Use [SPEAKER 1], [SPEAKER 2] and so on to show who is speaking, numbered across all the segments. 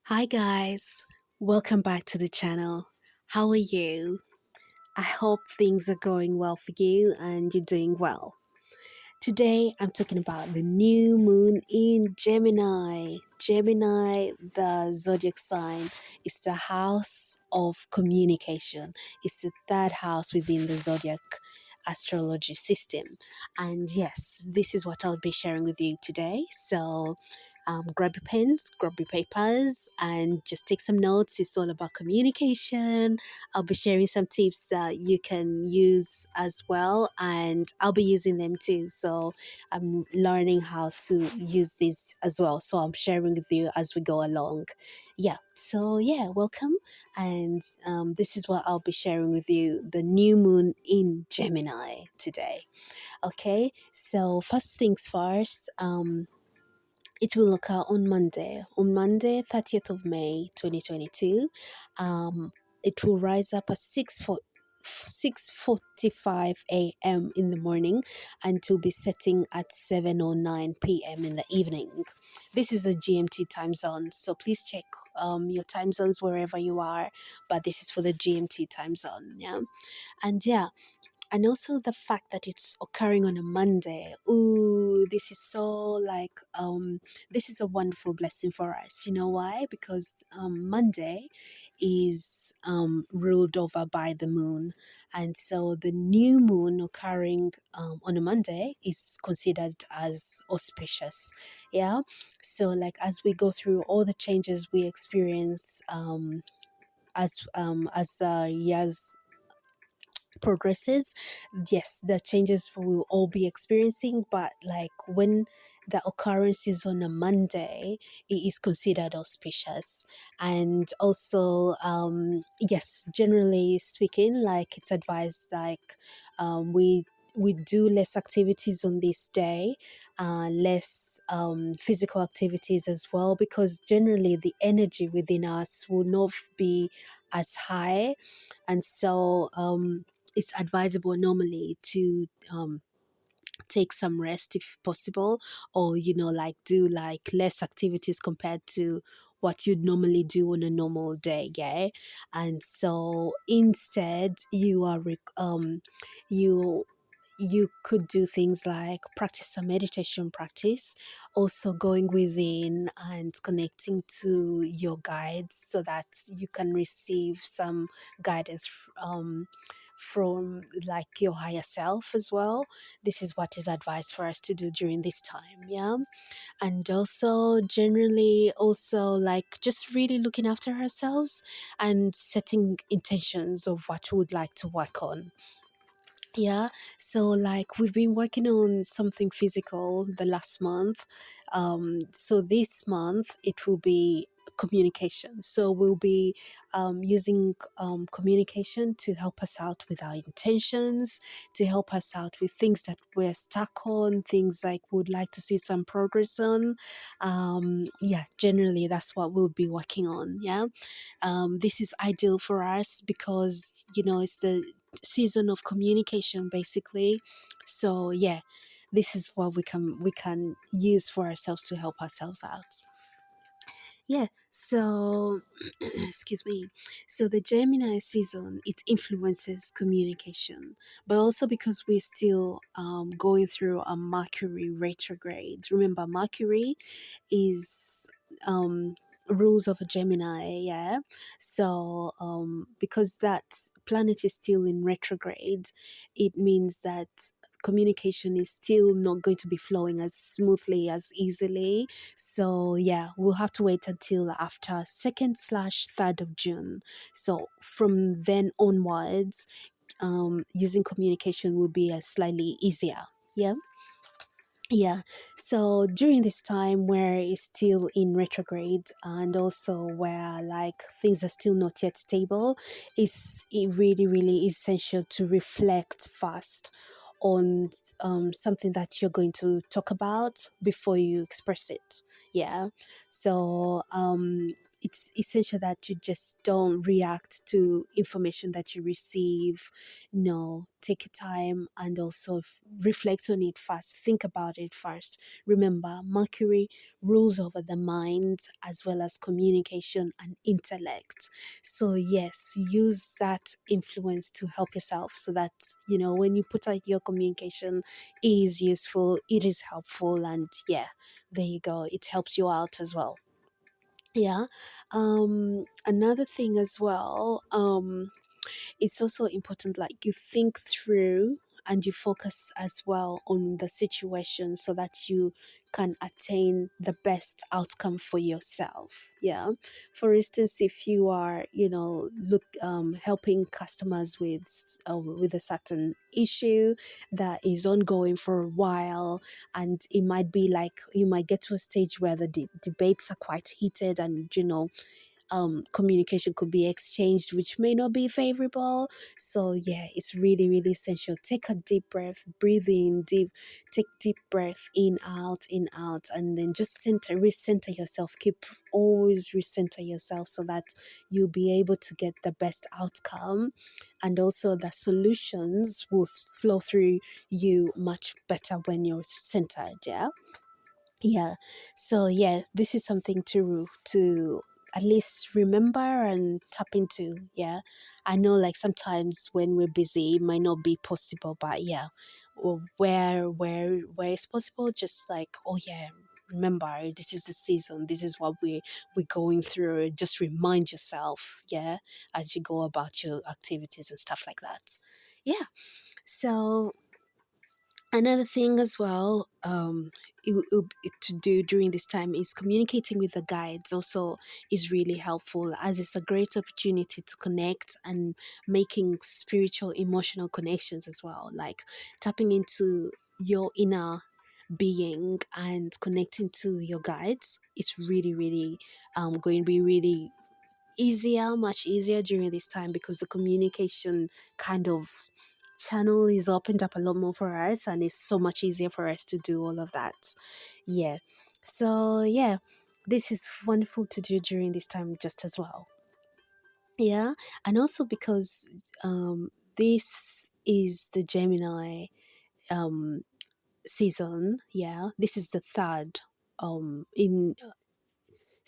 [SPEAKER 1] Hi guys, welcome back to the channel. How are you? I hope things are going well for you and you're doing well. Today I'm talking about the new moon in Gemini. Gemini, the zodiac sign, is the house of communication. It's the third house within the zodiac astrology system. And yes, this is what I'll be sharing with you today. So grab your pens, grab your papers, and just take some notes. It's all about communication. I'll be sharing some tips that you can use as well, and I'll be using them too. So I'm learning how to use this as well. So I'm sharing with you as we go along. Welcome. And this is what I'll be sharing with you, the new moon in Gemini today. Okay, so first things first, it will occur on Monday, 30th of May, 2022. It will rise up at 6:45 a.m. in the morning and to be setting at 7:09 p.m. in the evening. This is a GMT time zone, so please check your time zones wherever you are, but this is for the GMT time zone, yeah? And yeah, and also the fact that it's occurring on a Monday. Ooh, this is so like this is a wonderful blessing for us. You know why? Because Monday is ruled over by the moon, and so the new moon occurring on a Monday is considered as auspicious. Yeah, so like as we go through all the changes we experience as the years progresses, yes, the changes we'll all be experiencing, but like when the occurrence is on a Monday, it is considered auspicious. And also, yes, generally speaking, like it's advised like we do less activities on this day, less physical activities as well, because generally the energy within us will not be as high, and so it's advisable normally to take some rest if possible, or like do like less activities compared to what you'd normally do on a normal day, yeah. And so instead you you could do things like practice some meditation practice, also going within and connecting to your guides so that you can receive some guidance from like your higher self as well. This is what is advised for us to do during this time, yeah. And also generally also like just really looking after ourselves and setting intentions of what we would like to work on. Yeah, so like we've been working on something physical the last month. So this month it will be communication. So we'll be using communication to help us out with our intentions, to help us out with things that we're stuck on, things like would like to see some progress on. Yeah, generally that's what we'll be working on. Yeah, this is ideal for us because it's the season of communication basically. So yeah, this is what we can use for ourselves to help ourselves out. Yeah, so excuse me. So the Gemini season, it influences communication, but also because we're still going through a Mercury retrograde. Remember, Mercury is rules of a Gemini, yeah. So because that planet is still in retrograde, it means that communication is still not going to be flowing as smoothly as easily. So yeah, we'll have to wait until after 2nd/3rd of June. So from then onwards, using communication will be slightly easier. Yeah. Yeah, so during this time where it's still in retrograde and also where like things are still not yet stable, it really, really essential to reflect fast on something that you're going to talk about before you express it. Yeah, so it's essential that you just don't react to information that you receive. No, take your time and also reflect on it first. Think about it first. Remember, Mercury rules over the mind as well as communication and intellect. So yes, use that influence to help yourself so that when you put out your communication is useful, it is helpful, and yeah, there you go. It helps you out as well. Yeah. Another thing as well, it's also important like you think through and you focus as well on the situation so that you can attain the best outcome for yourself. Yeah, for instance, if you are look helping customers with a certain issue that is ongoing for a while, and it might be like you might get to a stage where the debates are quite heated, and communication could be exchanged, which may not be favorable. So yeah, it's really, really essential. Take a deep breath, breathe in deep, take deep breath in, out, and then just recenter yourself. Keep always recenter yourself so that you'll be able to get the best outcome, and also the solutions will flow through you much better when you're centered. Yeah. Yeah. So yeah, this is something to at least remember and tap into. Yeah. I know like sometimes when we're busy it might not be possible, but yeah, where it's possible, just like, oh yeah, remember this is the season, this is what we're going through. Just remind yourself, yeah, as you go about your activities and stuff like that. Yeah. So another thing as well, to do during this time is communicating with the guides. Also, is really helpful as it's a great opportunity to connect and making spiritual, emotional connections as well. Like tapping into your inner being and connecting to your guides. It's really, really going to be really easier, much easier during this time because the communication kind of channel is opened up a lot more for us, and it's so much easier for us to do all of that. Yeah. So yeah, this is wonderful to do during this time just as well. Yeah. And also because this is the Gemini um season. Yeah, this is the third in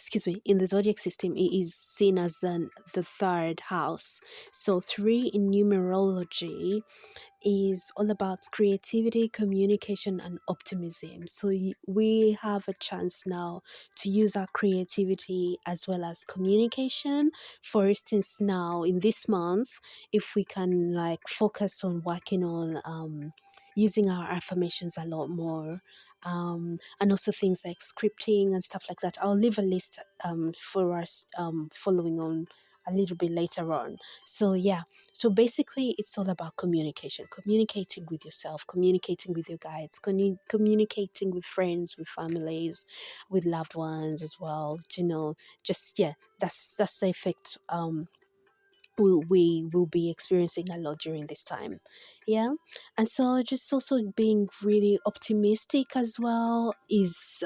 [SPEAKER 1] excuse me, in the zodiac system, it is seen as the third house. So 3 in numerology is all about creativity, communication, and optimism. So we have a chance now to use our creativity as well as communication. For instance, now in this month, if we can like focus on working on using our affirmations a lot more, and also things like scripting and stuff like that. I'll leave a list for us following on a little bit later on. So yeah, so basically, it's all about communication, communicating with yourself, communicating with your guides, communicating with friends, with families, with loved ones as well. Just yeah, that's the effect we will be experiencing a lot during this time. Yeah. And so just also being really optimistic as well is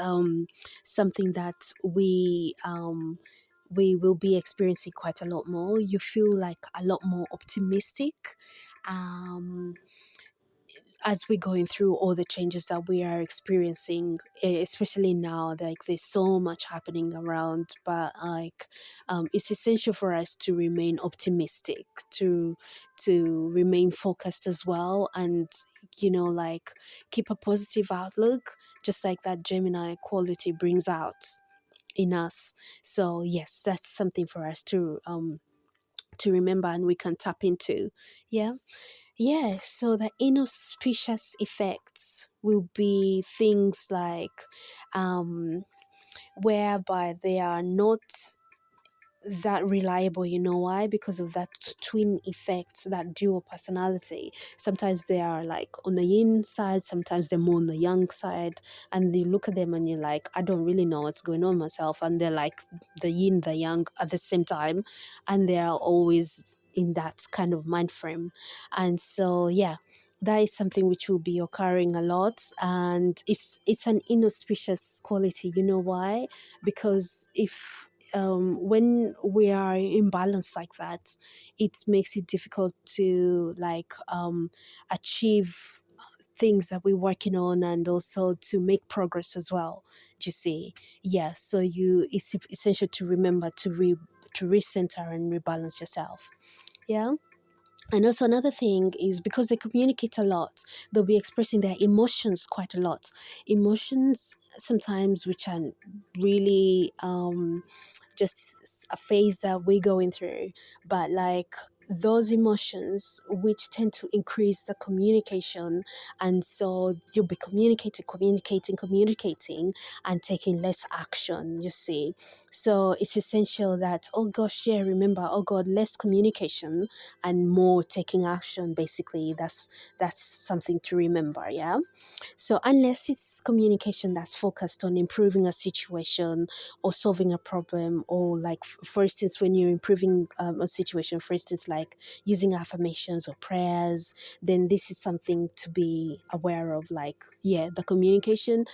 [SPEAKER 1] something that we will be experiencing quite a lot more. You feel like a lot more optimistic. Um, as we're going through all the changes that we are experiencing, especially now, like there's so much happening around, but like it's essential for us to remain optimistic, to remain focused as well, and like keep a positive outlook, just like that Gemini quality brings out in us. So yes, that's something for us to remember and we can tap into. Yeah. Yeah, so the inauspicious effects will be things like whereby they are not that reliable. You know why? Because of that twin effect, that dual personality. Sometimes they are like on the yin side, sometimes they're more on the yang side, and you look at them and you're like, I don't really know what's going on myself, and they're like the yin, the yang at the same time, and they are always in that kind of mind frame. And so yeah, that is something which will be occurring a lot, and it's an inauspicious quality. You know why? Because if when we are in balance like that, it makes it difficult to like achieve things that we're working on, and also to make progress as well. Do you see? Yeah. So it's essential to remember to recenter and rebalance yourself. Yeah. And also another thing is because they communicate a lot, they'll be expressing their emotions quite a lot. Emotions sometimes which are really just a phase that we're going through, but like those emotions which tend to increase the communication, and so you'll be communicating and taking less action, you see. So it's essential that, oh gosh, yeah, remember, oh god, less communication and more taking action. Basically, that's something to remember. Yeah. So unless it's communication that's focused on improving a situation or solving a problem, or like for instance, when you're improving a situation, for instance, like using affirmations or prayers, then this is something to be aware of. Like, yeah, the communication,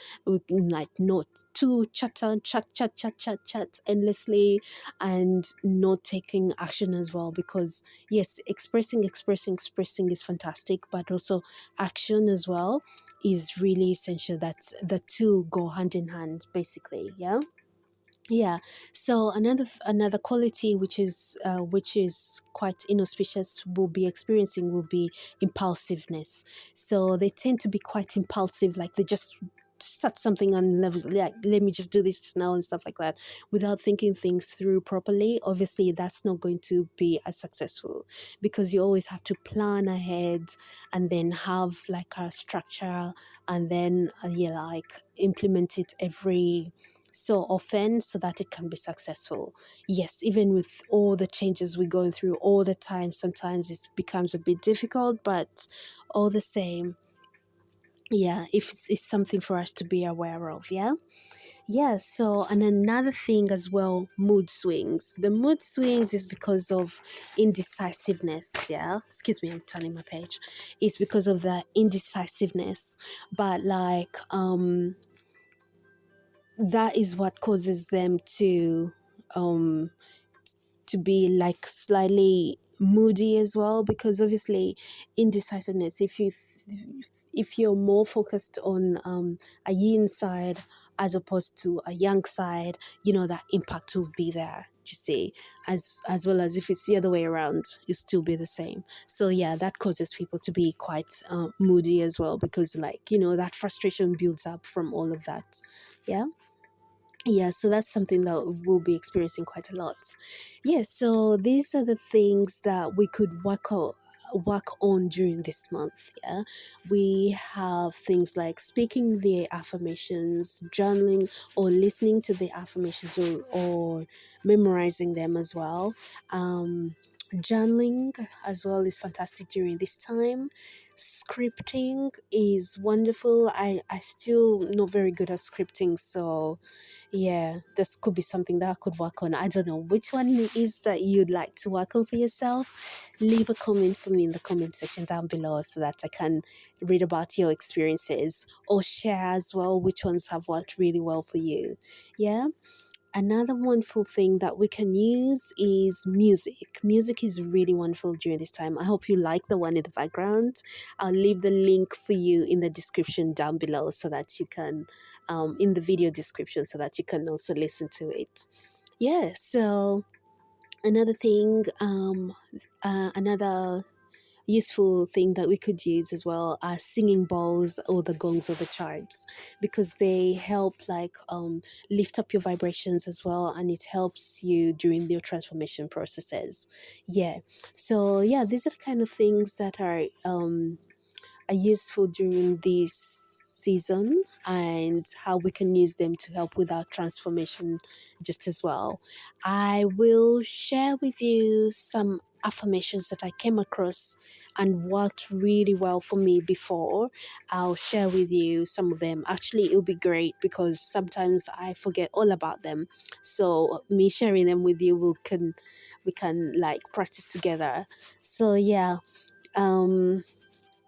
[SPEAKER 1] like not to chat endlessly, and not taking action as well. Because yes, expressing is fantastic, but also action as well is really essential. That the two go hand in hand, basically. Yeah. Yeah. So another quality which is quite inauspicious will be experiencing will be impulsiveness. So they tend to be quite impulsive, like they just start something and like, let me just do this just now and stuff like that, without thinking things through properly. Obviously that's not going to be as successful, because you always have to plan ahead and then have like a structure, and then yeah, like implement it every so often so that it can be successful. Yes, even with all the changes we're going through all the time, sometimes it becomes a bit difficult, but all the same, yeah, if it's something for us to be aware of. Yeah. Yeah. So, and another thing as well, mood swings. The mood swings is because of indecisiveness. Yeah. Excuse me, I'm turning my page. It's because of the indecisiveness. But like that is what causes them um to be like slightly moody as well, because obviously indecisiveness, if you're more focused on a yin side as opposed to a yang side, you know that impact will be there, you see. As well as if it's the other way around, you still be the same. So yeah, that causes people to be quite moody as well, because like, you know, that frustration builds up from all of that. Yeah. Yeah, so that's something that we'll be experiencing quite a lot. Yeah, so these are the things that we could work on during this month. Yeah, we have things like speaking the affirmations, journaling, or listening to the affirmations, or memorizing them as well. Journaling as well is fantastic during this time. Scripting is wonderful. I still not very good at scripting, so yeah, this could be something that I could work on. I don't know which one it is that you'd like to work on for yourself. Leave a comment for me in the comment section down below so that I can read about your experiences, or share as well which ones have worked really well for you. Yeah. Another wonderful thing that we can use is music. Music is really wonderful during this time. I hope you like the one in the background. I'll leave the link for you in the description down below so that you can, in the video description, so that you can also listen to it. Yeah, so another thing, another useful thing that we could use as well are singing bowls, or the gongs, or the chimes, because they help like lift up your vibrations as well, and it helps you during your transformation processes. Yeah, so yeah, these are the kind of things that are useful during this season, and how we can use them to help with our transformation just as well. I will share with you some affirmations that I came across and worked really well for me before. I'll share with you some of them. Actually, it'll be great because sometimes I forget all about them. So me sharing them with you we can like practice together. So yeah, um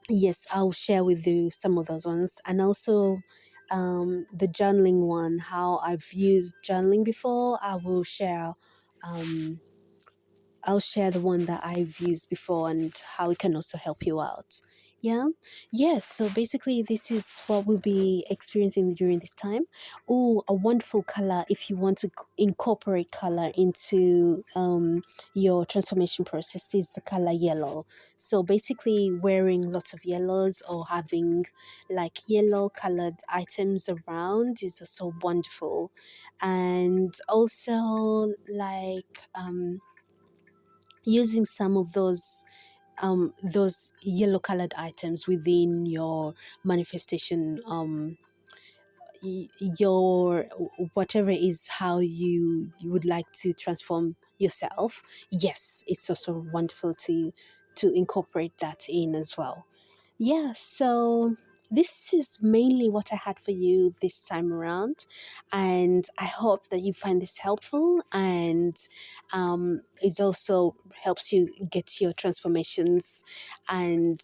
[SPEAKER 1] yes, I'll share with you some of those ones. And also, the journaling one, how I've used journaling before, um, I'll share the one that I've used before and how it can also help you out. Yeah. Yes. So basically, this is what we'll be experiencing during this time. Oh, a wonderful color if you want to incorporate color into your transformation process is the color yellow. So basically, wearing lots of yellows or having like yellow colored items around is also wonderful. And also, like, using some of those yellow colored items within your manifestation, your whatever is how you would like to transform yourself. Yes, it's also wonderful to incorporate that in as well. Yeah, so this is mainly what I had for you this time around, and I hope that you find this helpful, and it also helps you get your transformations, and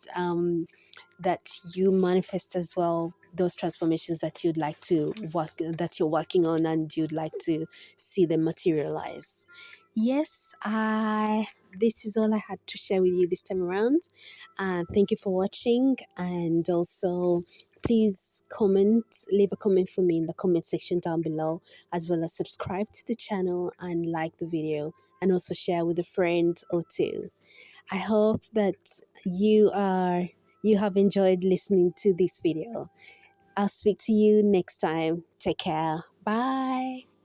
[SPEAKER 1] that you manifest as well those transformations that you'd like to work that you're working on and you'd like to see them materialize. Yes, I this is all I had to share with you this time around. Thank you for watching, and also please leave a comment for me in the comment section down below, as well as subscribe to the channel and like the video, and also share with a friend or two. I hope that you have enjoyed listening to this video. I'll speak to you next time. Take care. Bye.